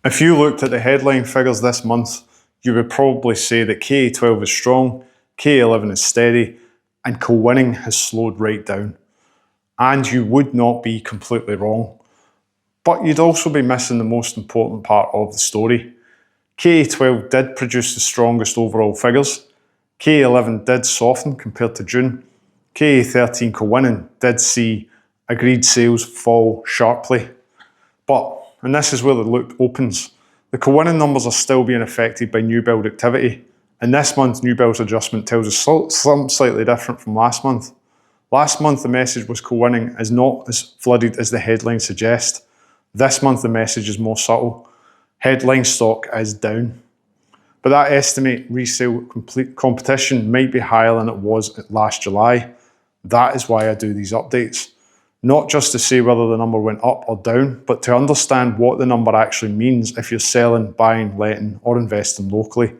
If you looked at the headline figures this month, you would probably say that KA12 is strong, KA11 is steady, and Kilwinning has slowed right down. And you would not be completely wrong. But you'd also be missing the most important part of the story. KA12 did produce the strongest overall figures. KA11 did soften compared to June. KA13 Kilwinning did see agreed sales fall sharply. But, and this is where the loop opens, the Kilwinning numbers are still being affected by new build activity. And this month's new builds adjustment tells us something slightly different from last month. Last month the message was Kilwinning is not as flooded as the headline suggests. This month the message is more subtle. Headline stock is down. But that estimate resale competition might be higher than it was last July. That is why I do these updates. Not just to say whether the number went up or down, but to understand what the number actually means if you're selling, buying, letting, or investing locally.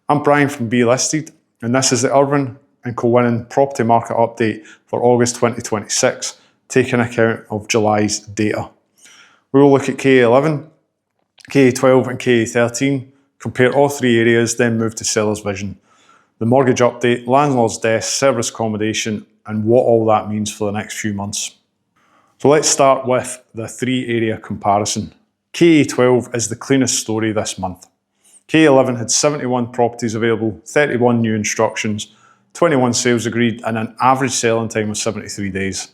I'm Brian from Be Listed, and this is the Irvine and Kilwinning property market update for August 2026, taking account of July's data. We will look at KA11, KA12 and KA13, compare all three areas, then move to seller's vision. The mortgage update, landlord's desk, service accommodation, and what all that means for the next few months. So let's start with the three area comparison. KA12 is the cleanest story this month. KA11 had 71 properties available, 31 new instructions, 21 sales agreed, and an average selling time of 73 days.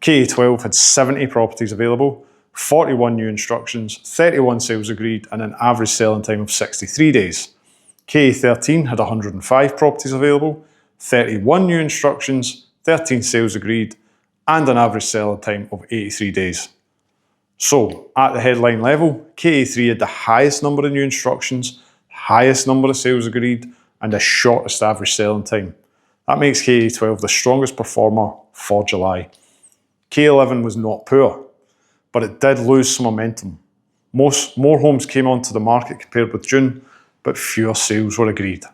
KA12 had 70 properties available, 41 new instructions, 31 sales agreed, and an average selling time of 63 days. KA13 had 105 properties available, 31 new instructions, 13 sales agreed, and an average selling time of 83 days. So, at the headline level, KA3 had the highest number of new instructions, highest number of sales agreed, and the shortest average selling time. That makes KA12 the strongest performer for July. KA11 was not poor, but it did lose some momentum. More homes came onto the market compared with June, but fewer sales were agreed.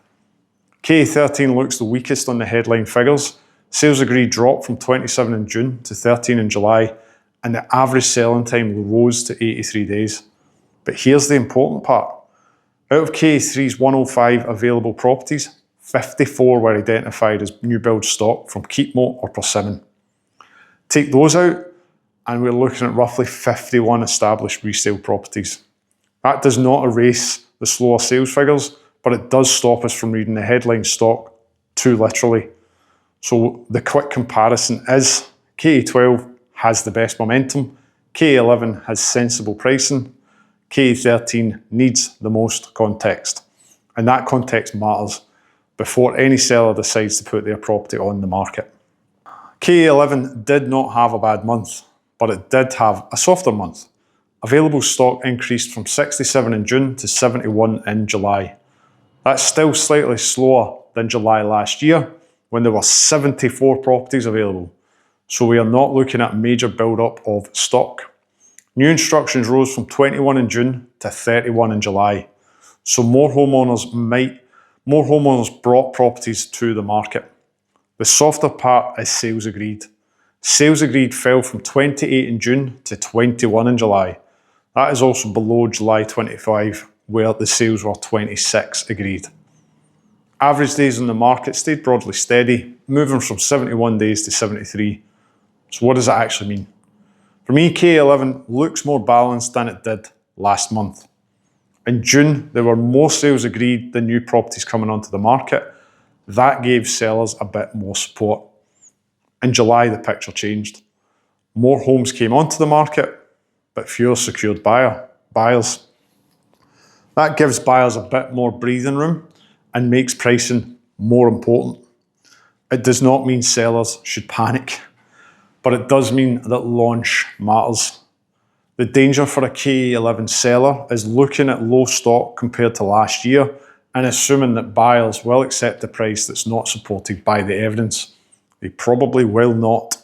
KA13 looks the weakest on the headline figures. Sales agreed dropped from 27 in June to 13 in July, and the average selling time rose to 83 days. But here's the important part. Out of KA3's 105 available properties, 54 were identified as new build stock from Keepmoat or Persimmon. Take those out, and we're looking at roughly 51 established resale properties. That does not erase the slower sales figures, but it does stop us from reading the headline stock too literally. So the quick comparison is KA12 has the best momentum, KA11 has sensible pricing, KA13 needs the most context. And that context matters before any seller decides to put their property on the market. KA11 did not have a bad month, but it did have a softer month. Available stock increased from 67 in June to 71 in July. That's still slightly slower than July last year, when there were 74 properties available. So we are not looking at a major build-up of stock. New instructions rose from 21 in June to 31 in July. So more homeowners brought properties to the market. The softer part is sales agreed. Sales agreed fell from 28 in June to 21 in July. That is also below July 25, where the sales were 26 agreed. Average days on the market stayed broadly steady, moving from 71 days to 73. So what does that actually mean? For me, KA11 looks more balanced than it did last month. In June, there were more sales agreed than new properties coming onto the market. That gave sellers a bit more support. In July, the picture changed. More homes came onto the market, but fewer secured buyers. That gives buyers a bit more breathing room and makes pricing more important. It does not mean sellers should panic, but it does mean that launch matters. The danger for a KA11 seller is looking at low stock compared to last year and assuming that buyers will accept a price that's not supported by the evidence. They probably will not.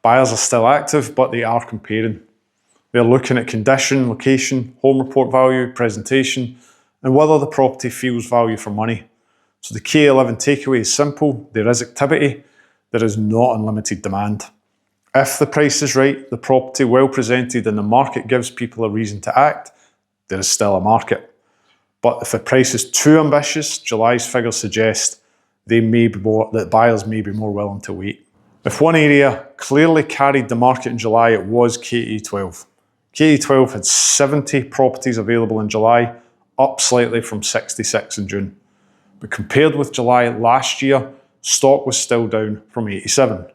Buyers are still active, but they are comparing. They're looking at condition, location, home report value, presentation, and whether the property feels value for money. So the KA11 takeaway is simple. There is activity. There is not unlimited demand. If the price is right, the property well presented and the market gives people a reason to act, there is still a market. But if the price is too ambitious, July's figures suggest that buyers may be more willing to wait. If one area clearly carried the market in July, it was KA12. KA12 had 70 properties available in July, up slightly from 66 in June. But compared with July last year, stock was still down from 87.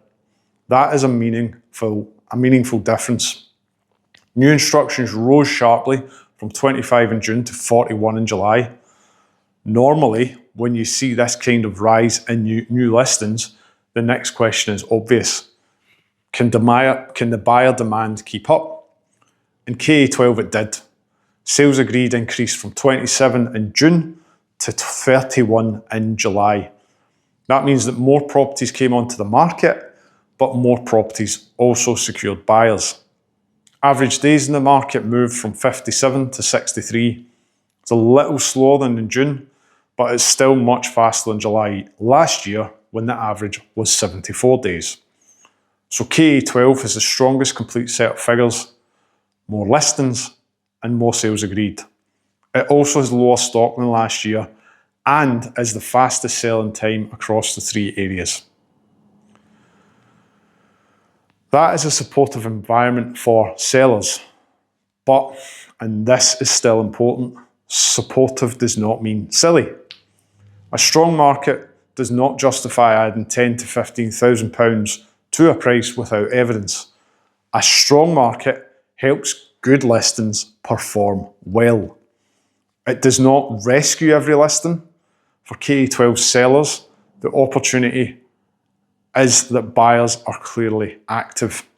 That is a meaningful difference. New instructions rose sharply from 25 in June to 41 in July. Normally, when you see this kind of rise in new listings, the next question is obvious. Can the buyer demand keep up? In KA12 it did. Sales agreed increased from 27 in June to 31 in July. That means that more properties came onto the market, but more properties also secured buyers. Average days in the market moved from 57 to 63. It's a little slower than in June, but it's still much faster than July last year when the average was 74 days. So KA12 has the strongest complete set of figures, more listings and more sales agreed. It also has lower stock than last year and is the fastest selling time across the three areas. That is a supportive environment for sellers. But, and this is still important, supportive does not mean silly. A strong market does not justify adding £10,000 to £15,000 to a price without evidence. A strong market helps good listings perform well. It does not rescue every listing. For KA12 sellers, the opportunity is that buyers are clearly active.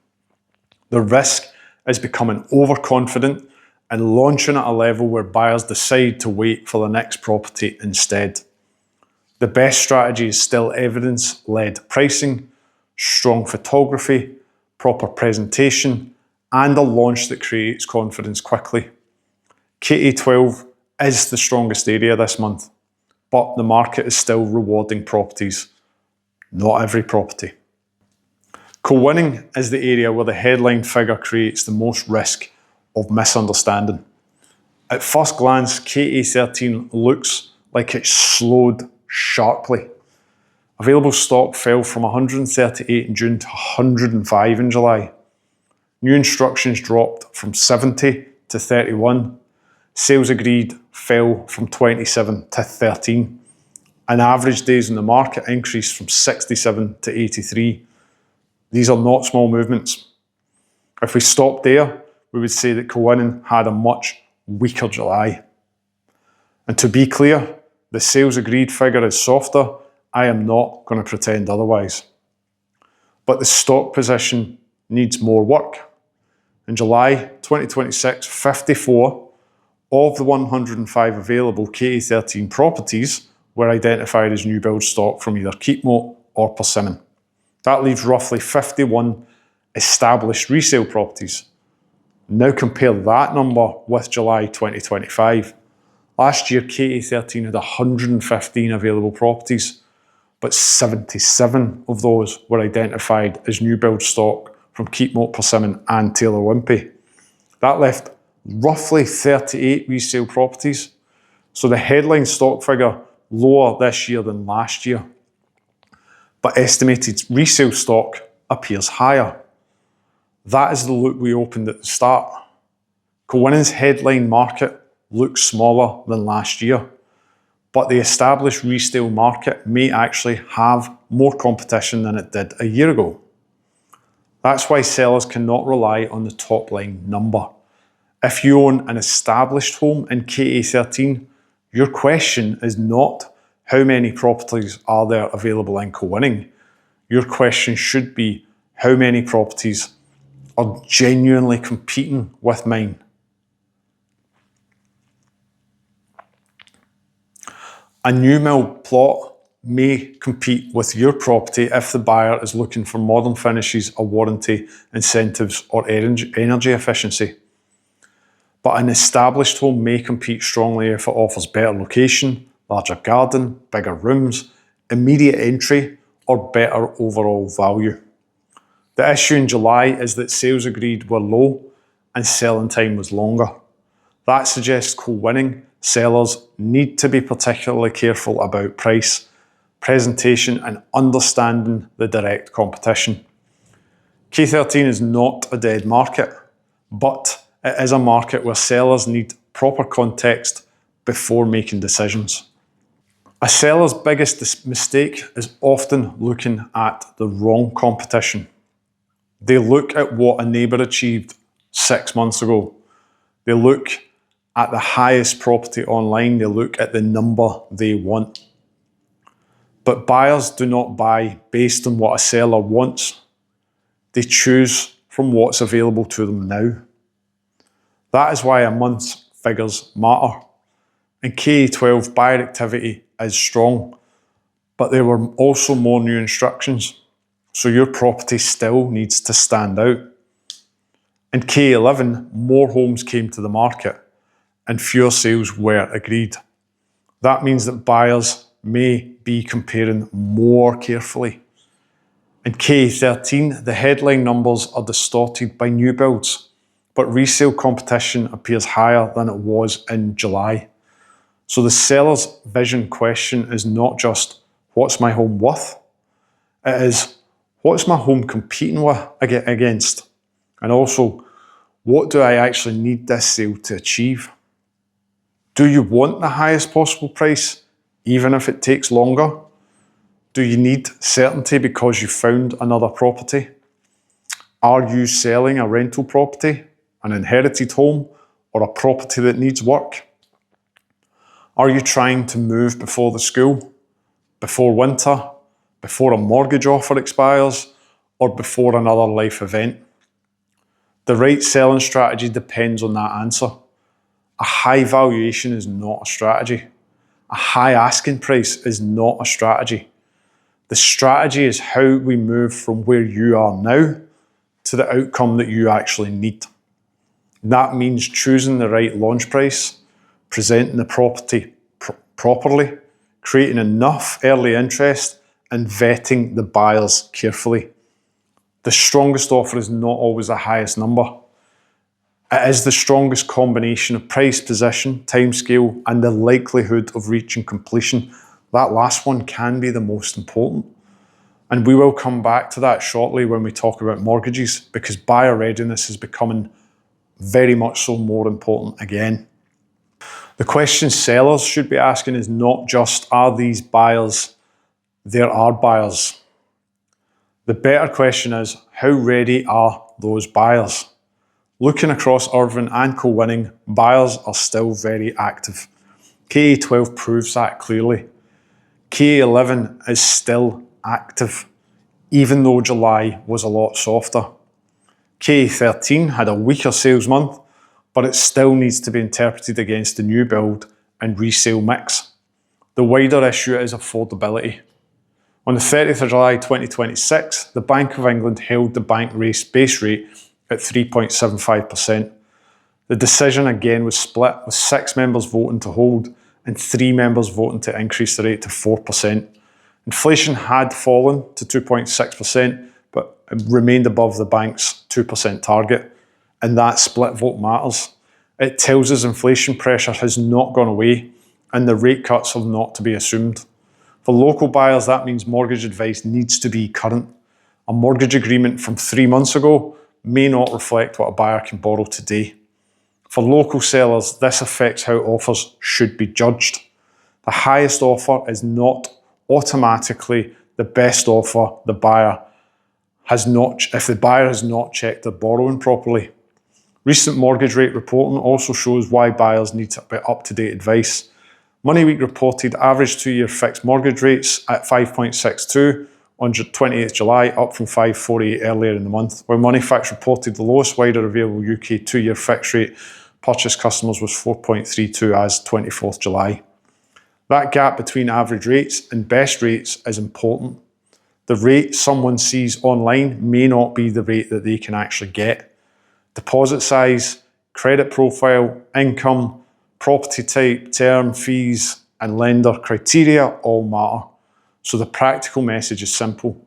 The risk is becoming overconfident and launching at a level where buyers decide to wait for the next property instead. The best strategy is still evidence-led pricing, strong photography, proper presentation, and a launch that creates confidence quickly. KA12 is the strongest area this month, but the market is still rewarding properties. Not every property. Kilwinning is the area where the headline figure creates the most risk of misunderstanding. At first glance, KA13 looks like it slowed sharply. Available stock fell from 138 in June to 105 in July. New instructions dropped from 70 to 31. Sales agreed fell from 27 to 13. And average days in the market increased from 67 to 83. These are not small movements. If we stopped there, we would say that Kilwinning had a much weaker July. And to be clear, the sales agreed figure is softer. I am not going to pretend otherwise. But the stock position needs more work. In July 2026, 54 of the 105 available KA13 properties were identified as new build stock from either Keepmoat or Persimmon. That leaves roughly 51 established resale properties. Now compare that number with July 2025. Last year, KA13 had 115 available properties, but 77 of those were identified as new build stock from Keepmoat, Persimmon and Taylor Wimpey. That left roughly 38 resale properties. So the headline stock figure lower this year than last year, but estimated resale stock appears higher. That is the look we opened at the start. Kilwinning's headline market looks smaller than last year, but the established resale market may actually have more competition than it did a year ago. That's why sellers cannot rely on the top line number. If you own an established home in KA13, your question is not how many properties are there available in Kilwinning. Your question should be how many properties are genuinely competing with mine. A new build plot may compete with your property if the buyer is looking for modern finishes, a warranty, incentives or energy efficiency. But an established home may compete strongly if it offers better location, larger garden, bigger rooms, immediate entry, or better overall value. The issue in July is that sales agreed were low and selling time was longer. That suggests Kilwinning sellers need to be particularly careful about price, presentation and understanding the direct competition. KA13 is not a dead market, but it is a market where sellers need proper context before making decisions. A seller's biggest mistake is often looking at the wrong competition. They look at what a neighbour achieved 6 months ago. They look at the highest property online. They look at the number they want. But buyers do not buy based on what a seller wants. They choose from what's available to them now. That is why a month's figures matter. In KA12, buyer activity is strong, but there were also more new instructions, so your property still needs to stand out. In KA11, more homes came to the market and fewer sales were agreed. That means that buyers may be comparing more carefully. In KA13, the headline numbers are distorted by new builds, but resale competition appears higher than it was in July. So the seller's vision question is not just, what's my home worth? It is, what's my home competing with against? And also, what do I actually need this sale to achieve? Do you want the highest possible price, even if it takes longer? Do you need certainty because you found another property? Are you selling a rental property, an inherited home, or a property that needs work? Are you trying to move before the school, before winter, before a mortgage offer expires, or before another life event? The right selling strategy depends on that answer. A high valuation is not a strategy. A high asking price is not a strategy. The strategy is how we move from where you are now to the outcome that you actually need. That means choosing the right launch price, presenting the property properly, creating enough early interest, and vetting the buyers carefully. The strongest offer is not always the highest number. It is the strongest combination of price, position, timescale, and the likelihood of reaching completion. That last one can be the most important. And we will come back to that shortly when we talk about mortgages, because buyer readiness is becoming very much so more important again. The question sellers should be asking is not just, are these buyers? There are buyers. The better question is, how ready are those buyers? Looking across Irvine and Kilwinning, buyers are still very active. KA12 proves that clearly. KA11 is still active, even though July was a lot softer. KA13 had a weaker sales month, but it still needs to be interpreted against the new build and resale mix. The wider issue is affordability. On the 30th of July 2026, the Bank of England held the bank base rate at 3.75%. The decision again was split, with 6 members voting to hold and 3 members voting to increase the rate to 4%. Inflation had fallen to 2.6%, but it remained above the bank's 2% target, and that split vote matters. It tells us inflation pressure has not gone away and the rate cuts are not to be assumed. For local buyers, that means mortgage advice needs to be current. A mortgage agreement from 3 months ago may not reflect what a buyer can borrow today. For local sellers, this affects how offers should be judged. The highest offer is not automatically the best offer if the buyer has not checked their borrowing properly. Recent mortgage rate reporting also shows why buyers need up-to-date advice. Money Week reported average 2-year fixed mortgage rates at 5.62 on 28th July, up from 5.48 earlier in the month, while Moneyfacts reported the lowest wider available UK 2-year fixed rate purchase customers was 4.32 as 24th July. That gap between average rates and best rates is important. The rate someone sees online may not be the rate that they can actually get. Deposit size, credit profile, income, property type, term, fees, and lender criteria all matter. So the practical message is simple.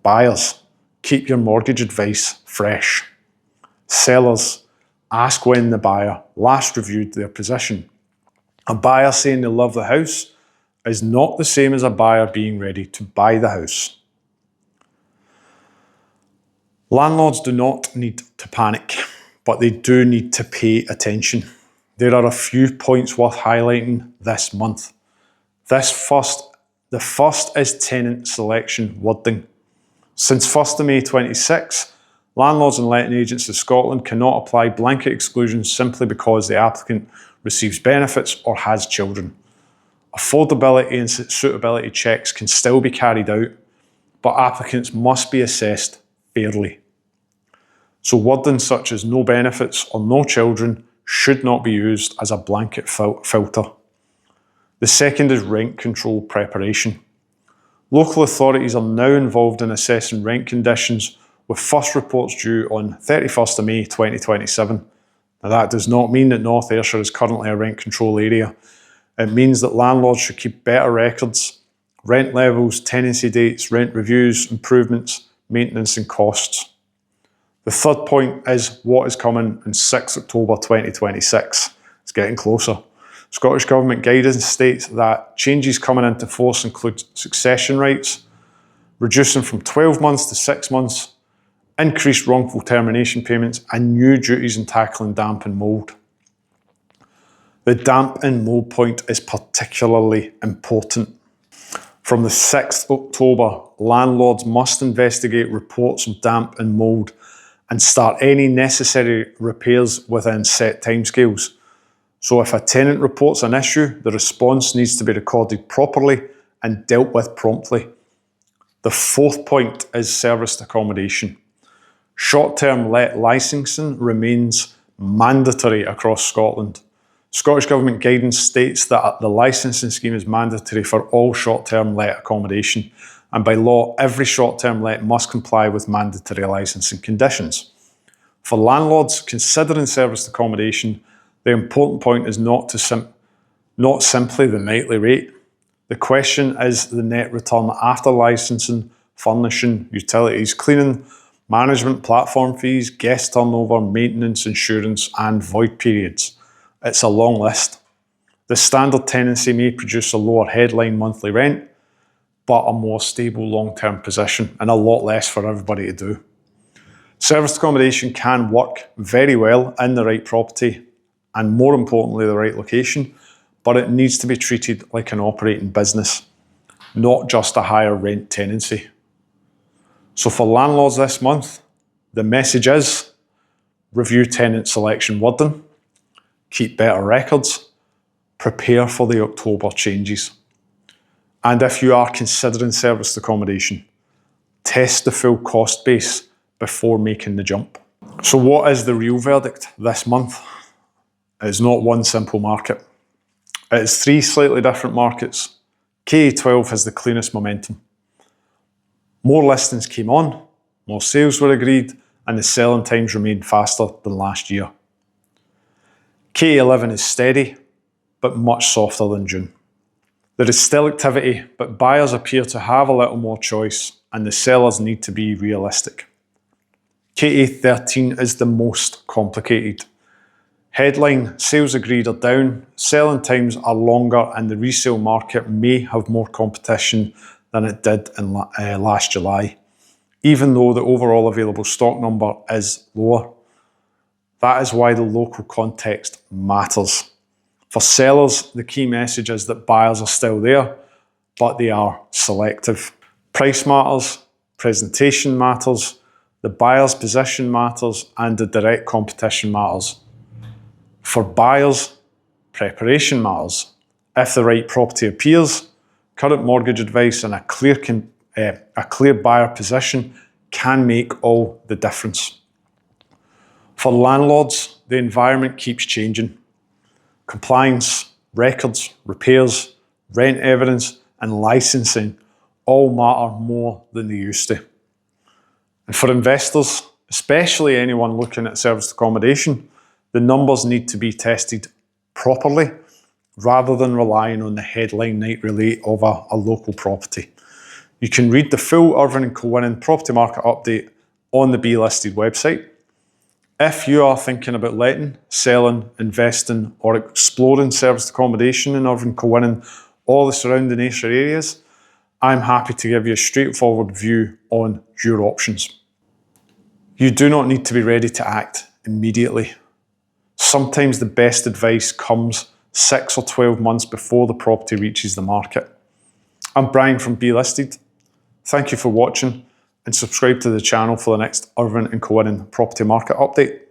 Buyers, keep your mortgage advice fresh. Sellers, Ask when the buyer last reviewed their position. A buyer saying they love the house is not the same as a buyer being ready to buy the house. Landlords do not need to panic, but they do need to pay attention. There are a few points worth highlighting this month. The first is tenant selection wording. Since 1st of May 26, landlords and letting agents of Scotland cannot apply blanket exclusions simply because the applicant receives benefits or has children. Affordability and suitability checks can still be carried out, but applicants must be assessed fairly. So wording such as no benefits or no children should not be used as a blanket filter. The second is rent control preparation. Local authorities are now involved in assessing rent conditions, with first reports due on 31st of May 2027. Now that does not mean that North Ayrshire is currently a rent control area. It means that landlords should keep better records, rent levels, tenancy dates, rent reviews, improvements, maintenance and costs. The third point is what is coming on 6 October 2026. It's getting closer. Scottish Government guidance states that changes coming into force include succession rights, reducing from 12 months to 6 months, increased wrongful termination payments, and new duties in tackling damp and mould. The damp and mould point is particularly important. From the 6th October, landlords must investigate reports of damp and mould and start any necessary repairs within set timescales. So if a tenant reports an issue, the response needs to be recorded properly and dealt with promptly. The fourth point is serviced accommodation. Short-term let licensing remains mandatory across Scotland. Scottish Government guidance states that the licensing scheme is mandatory for all short-term let accommodation, and by law, every short-term let must comply with mandatory licensing conditions. For landlords considering serviced accommodation, the important point is not simply the nightly rate. The question is the net return after licensing, furnishing, utilities, cleaning, management, platform fees, guest turnover, maintenance, insurance, and void periods. It's a long list. The standard tenancy may produce a lower headline monthly rent, but a more stable long-term position and a lot less for everybody to do. Serviced accommodation can work very well in the right property and, more importantly, the right location, but it needs to be treated like an operating business, not just a higher rent tenancy. So for landlords this month, the message is review tenant selection wording, keep better records, prepare for the October changes. And if you are considering serviced accommodation, test the full cost base before making the jump. So what is the real verdict this month? It's not one simple market. It is 3 slightly different markets. KA12 has the cleanest momentum. More listings came on, more sales were agreed, and the selling times remained faster than last year. KA11 is steady, but much softer than June. There is still activity, but buyers appear to have a little more choice, and the sellers need to be realistic. KA13 is the most complicated. Headline sales agreed are down, selling times are longer, and the resale market may have more competition than it did in last July, even though the overall available stock number is lower. That is why the local context matters. For sellers, the key message is that buyers are still there, but they are selective. Price matters, presentation matters, the buyer's position matters, and the direct competition matters. For buyers, preparation matters. If the right property appears, current mortgage advice and a clear buyer position can make all the difference. For landlords, the environment keeps changing. Compliance, records, repairs, rent evidence, and licensing all matter more than they used to. And for investors, especially anyone looking at serviced accommodation, the numbers need to be tested properly rather than relying on the headline nightly rate of a local property. You can read the full Irvine and Kilwinning property market update on the B Listed website. If you are thinking about letting, selling, investing, or exploring serviced accommodation in Irvine, Kilwinning, or the surrounding Ayrshire areas, I'm happy to give you a straightforward view on your options. You do not need to be ready to act immediately. Sometimes the best advice comes 6 or 12 months before the property reaches the market. I'm Brian from Be Listed. Thank you for watching and subscribe to the channel for the next Irvine and Kilwinning property market update.